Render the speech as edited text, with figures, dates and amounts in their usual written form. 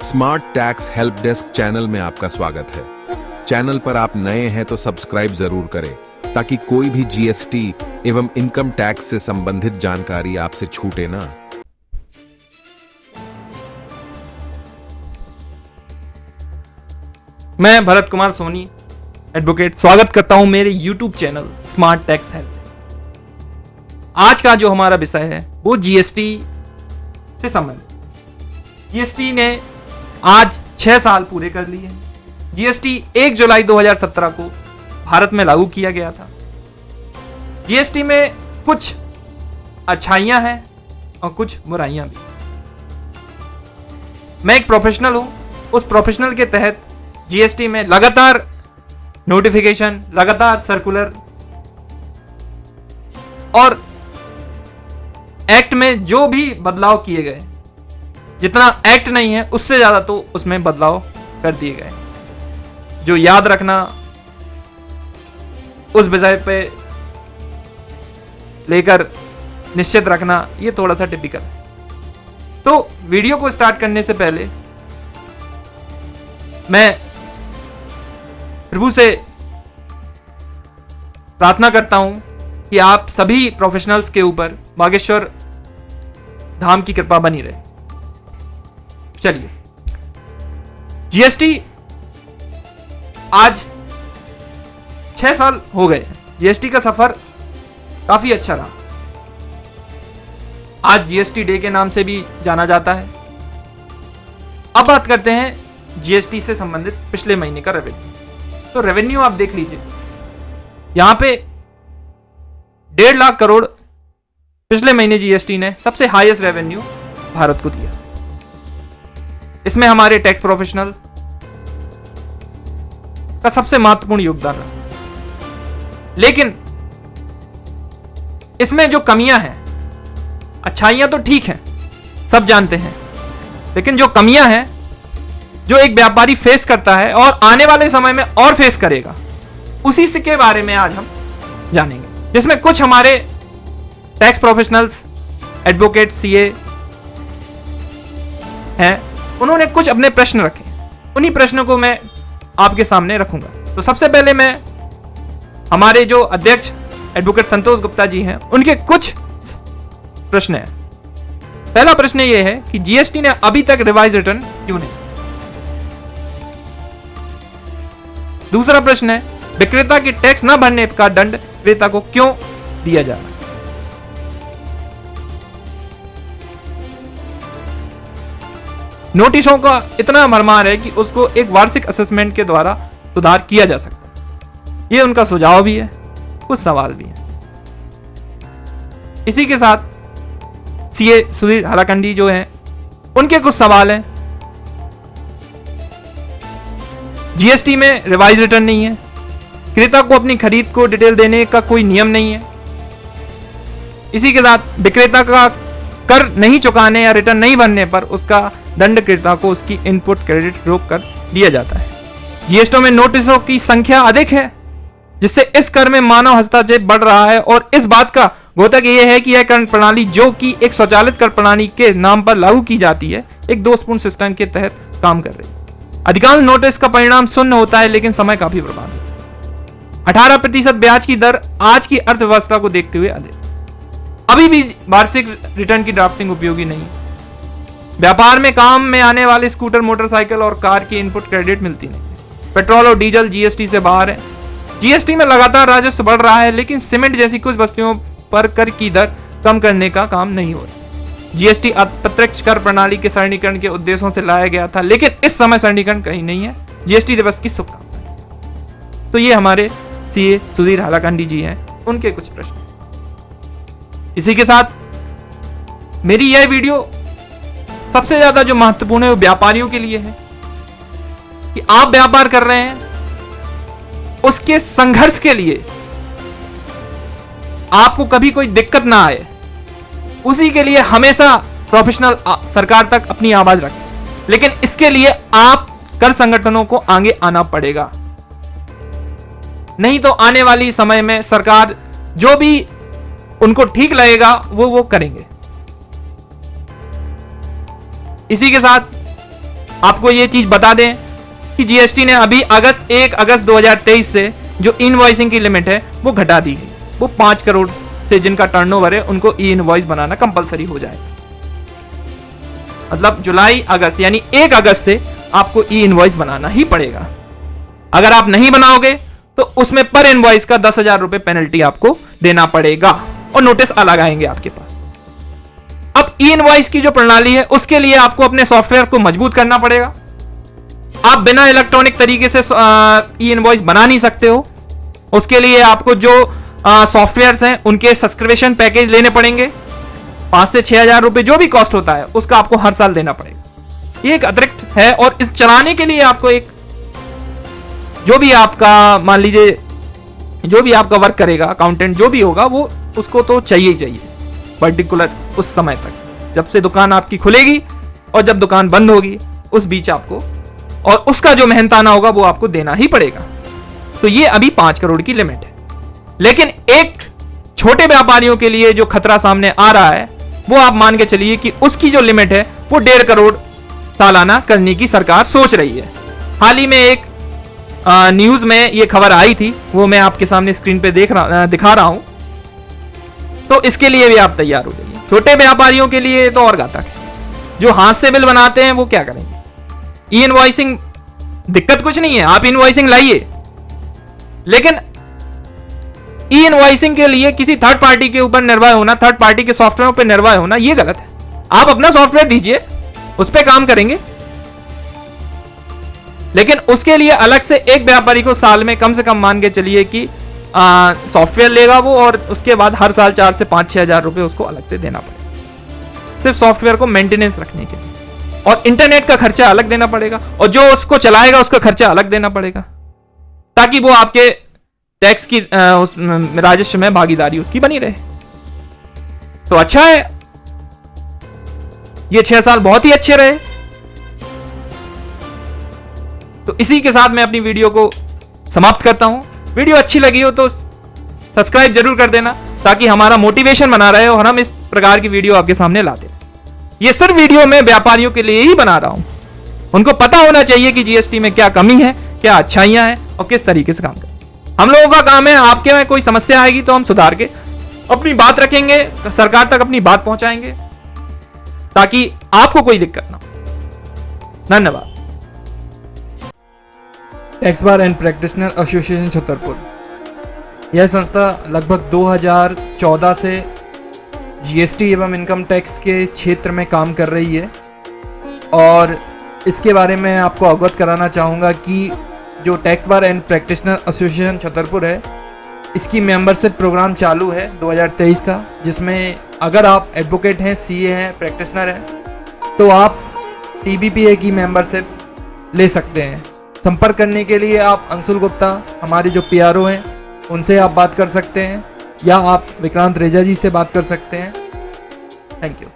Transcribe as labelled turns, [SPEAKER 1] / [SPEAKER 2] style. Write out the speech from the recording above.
[SPEAKER 1] Smart tax help desk channel में आपका स्वागत है। चैनल पर आप नए हैं तो सब्सक्राइब जरूर करें ताकि कोई भी जीएसटी एवं इनकम टैक्स से संबंधित जानकारी आपसे छूटे ना।
[SPEAKER 2] मैं भरत कुमार सोनी एडवोकेट स्वागत करता हूं मेरे YouTube channel smart tax help. आज का जो हमारा विषय है वो जीएसटी से संबंधित। जीएसटी ने आज 6 साल पूरे कर लिए हैं। जीएसटी 1 जुलाई 2017 को भारत में लागू किया गया था। जीएसटी में कुछ अच्छाइयां हैं और कुछ बुराइयां भी। मैं एक प्रोफेशनल हूं, उस प्रोफेशनल के तहत जीएसटी में लगातार नोटिफिकेशन, लगातार सर्कुलर और एक्ट में जो भी बदलाव किए गए, जितना एक्ट नहीं है उससे ज्यादा तो उसमें बदलाव कर दिए गए। जो याद रखना, उस विषय पे लेकर निश्चित रखना, ये थोड़ा सा टिपिकल है। तो वीडियो को स्टार्ट करने से पहले मैं प्रभु से प्रार्थना करता हूं कि आप सभी प्रोफेशनल्स के ऊपर बागेश्वर धाम की कृपा बनी रहे। चलिए, जीएसटी आज 6 साल हो गए। जीएसटी का सफर काफी अच्छा रहा। आज जीएसटी डे के नाम से भी जाना जाता है। अब बात करते हैं जीएसटी से संबंधित पिछले महीने का रेवेन्यू। तो रेवेन्यू आप देख लीजिए, यहां पे 1.5 लाख करोड़ पिछले महीने जीएसटी ने सबसे हाईएस्ट रेवेन्यू भारत को दिया। इसमें हमारे टैक्स प्रोफेशनल का सबसे महत्वपूर्ण योगदान रहा। लेकिन इसमें जो कमियां हैं, अच्छाइयां तो ठीक हैं, सब जानते हैं, लेकिन जो कमियां हैं जो एक व्यापारी फेस करता है और आने वाले समय में और फेस करेगा, उसी से के बारे में आज हम जानेंगे। जिसमें कुछ हमारे टैक्स प्रोफेशनल्स, एडवोकेट, सीए हैं, उन्होंने कुछ अपने प्रश्न रखे। उन्हीं प्रश्नों को मैं आपके सामने रखूंगा। तो सबसे पहले मैं हमारे जो अध्यक्ष एडवोकेट संतोष गुप्ता जी हैं, उनके कुछ प्रश्न हैं। पहला प्रश्न यह है कि जीएसटी ने अभी तक रिवाइज रिटर्न क्यों नहीं। दूसरा प्रश्न है, विक्रेता के टैक्स न भरने का दंड विक्रेता को क्यों दिया जा रहा है। नोटिसों का इतना भरमार है कि उसको एक वार्षिक असेसमेंट के द्वारा सुधार किया जा सकता है। यह उनका सुझाव भी है, कुछ सवाल भी है। इसी के साथ सीए सुधीर हलाकंडी जो हैं, उनके कुछ सवाल हैं। जीएसटी में रिवाइज रिटर्न नहीं है, क्रेता को अपनी खरीद को डिटेल देने का कोई नियम नहीं है। इसी के साथ विक्रेता का कर नहीं चुकाने या रिटर्न नहीं भरने पर उसका दंड क्रेता को उसकी इनपुट क्रेडिट रोक कर दिया जाता है। जीएसटी में नोटिसों की संख्या अधिक है, जिससे इस कर में मानव हस्तक्षेप बढ़ रहा है और इस बात का द्योतक यह है कि यह कर प्रणाली, जो कि एक स्वचालित कर प्रणाली के नाम पर लागू की जाती है, एक दोषपूर्ण सिस्टम के तहत काम कर रही है। अधिकांश नोटिस का परिणाम शून्य होता है, लेकिन समय काफी बर्बाद होता है। 18% ब्याज की दर आज की अर्थव्यवस्था को देखते हुए अधिक। अभी भी वार्षिक रिटर्न की ड्राफ्टिंग उपयोगी नहीं है। व्यापार में काम में आने वाले स्कूटर, मोटरसाइकिल और कार की इनपुट क्रेडिट मिलती नहीं। पेट्रोल और डीजल जीएसटी से बाहर है। जीएसटी में लगातार राजस्व बढ़ रहा है, लेकिन सीमेंट जैसी कुछ वस्तुओं पर कर की दर कम करने का काम नहीं हो रहा। जीएसटी अप्रत्यक्ष कर प्रणाली के सरलीकरण के उद्देश्यों से लाया गया था, लेकिन इस समय सरलीकरण कहीं नहीं है। जीएसटी दिवस की शुभकामनाएं। तो ये हमारे सीए सुधीर हलाकंडी जी हैं, उनके कुछ प्रश्न। इसी के साथ मेरी यह वीडियो सबसे ज्यादा जो महत्वपूर्ण है वो व्यापारियों के लिए है कि आप व्यापार कर रहे हैं, उसके संघर्ष के लिए आपको कभी कोई दिक्कत ना आए, उसी के लिए हमेशा प्रोफेशनल सरकार तक अपनी आवाज रखें। लेकिन इसके लिए आप कर संगठनों को आगे आना पड़ेगा, नहीं तो आने वाली समय में सरकार जो भी उनको ठीक लगेगा वो करेंगे। इसी के साथ आपको ये चीज बता दें कि जीएसटी ने अभी 1 अगस्त 2023 से जो इनवॉइसिंग की लिमिट है वो घटा दी है। वो 5 करोड़ से जिनका टर्नओवर है उनको ई इनवॉइस बनाना कंपलसरी हो जाएगा। मतलब जुलाई अगस्त यानी 1 अगस्त से आपको ई इनवॉइस बनाना ही पड़ेगा। अगर आप नहीं बनाओगे तो उसमें पर इनवॉइस का 10,000 रुपए पेनल्टी आपको देना पड़ेगा और नोटिस अलग आएंगे आपके पास। अब ई इनवॉइस की जो प्रणाली है उसके लिए आपको अपने सॉफ्टवेयर को मजबूत करना पड़ेगा। आप बिना इलेक्ट्रॉनिक तरीके से ई इनवॉइस बना नहीं सकते हो। उसके लिए आपको जो सॉफ्टवेयर्स हैं उनके सब्सक्रिप्शन पैकेज लेने पड़ेंगे। 5 से 6,000 रुपए जो भी कॉस्ट होता है उसका आपको हर साल देना पड़ेगा। ये एक अतिरिक्त है और इस चलाने के लिए आपको एक जो भी आपका मान लीजिए जो भी आपका वर्क करेगा अकाउंटेंट जो भी होगा वो उसको तो चाहिए ही चाहिए पर्टिकुलर उस समय तक, जब से दुकान आपकी खुलेगी और जब दुकान बंद होगी उस बीच आपको, और उसका जो मेहनताना होगा वो आपको देना ही पड़ेगा। तो ये अभी 5 करोड़ की लिमिट है। लेकिन एक छोटे व्यापारियों के लिए जो खतरा सामने आ रहा है वो आप मान के चलिए कि उसकी जो लिमिट है वो 1.5 करोड़ सालाना करने की सरकार सोच रही है। हाल ही में एक न्यूज में ये खबर आई थी, वो मैं आपके सामने स्क्रीन पे दिखा रहा हूं। तो इसके लिए भी आप तैयार हो जाइए। छोटे व्यापारियों के लिए तो और घातक है। जो हाथ से बिल बनाते हैं वो क्या करेंगे? ई इनवॉइसिंग दिक्कत कुछ नहीं है, आप इनवॉइसिंग लाइए, लेकिन ई इनवॉइसिंग के लिए किसी थर्ड पार्टी के ऊपर निर्भर होना, थर्ड पार्टी के सॉफ्टवेयर पर निर्भर होना, ये गलत है। आप अपना सॉफ्टवेयर दीजिए, उस पर काम करेंगे, लेकिन उसके लिए अलग से एक व्यापारी को साल में कम से कम मान के चलिए कि सॉफ्टवेयर लेगा वो, और उसके बाद हर साल 4 से 5-6 हजार रुपए उसको अलग से देना पड़ेगा सिर्फ सॉफ्टवेयर को मेंटेनेंस रखने के लिए। और इंटरनेट का खर्चा अलग देना पड़ेगा, और जो उसको चलाएगा उसका खर्चा अलग देना पड़ेगा, ताकि वो आपके टैक्स की उस राजस्व में भागीदारी उसकी बनी रहे। तो अच्छा है, ये 6 साल बहुत ही अच्छे रहे। तो इसी के साथ मैं अपनी वीडियो को समाप्त करता हूं। वीडियो अच्छी लगी हो तो सब्सक्राइब जरूर कर देना, ताकि हमारा मोटिवेशन बना रहे और हम इस प्रकार की वीडियो आपके सामने लाते। ये सिर्फ वीडियो मैं व्यापारियों के लिए ही बना रहा हूं। उनको पता होना चाहिए कि जीएसटी में क्या कमी है, क्या अच्छाइयां हैं और किस तरीके से काम करें। हम लोगों का काम है, आपके में कोई समस्या आएगी तो हम सुधार के अपनी बात रखेंगे, सरकार तक अपनी बात पहुंचाएंगे, ताकि आपको कोई दिक्कत ना हो। धन्यवाद। Tax bar and practitioner association Chhatarpur, यह संस्था लगभग 2014 से जीएसटी एवं इनकम टैक्स के क्षेत्र में काम कर रही है। और इसके बारे में आपको अवगत कराना चाहूँगा कि जो tax bar and practitioner association Chhatarpur है, इसकी मेंबरशिप प्रोग्राम चालू है 2023 का, जिसमें अगर आप एडवोकेट हैं, सीए हैं, प्रैक्टिशनर हैं, तो आप टीबीपीए की मेंबरशिप ले सकते हैं। संपर्क करने के लिए आप अंशुल गुप्ता, हमारे जो पीआरओ हैं, उनसे आप बात कर सकते हैं, या आप विक्रांत रेजा जी से बात कर सकते हैं। Thank you.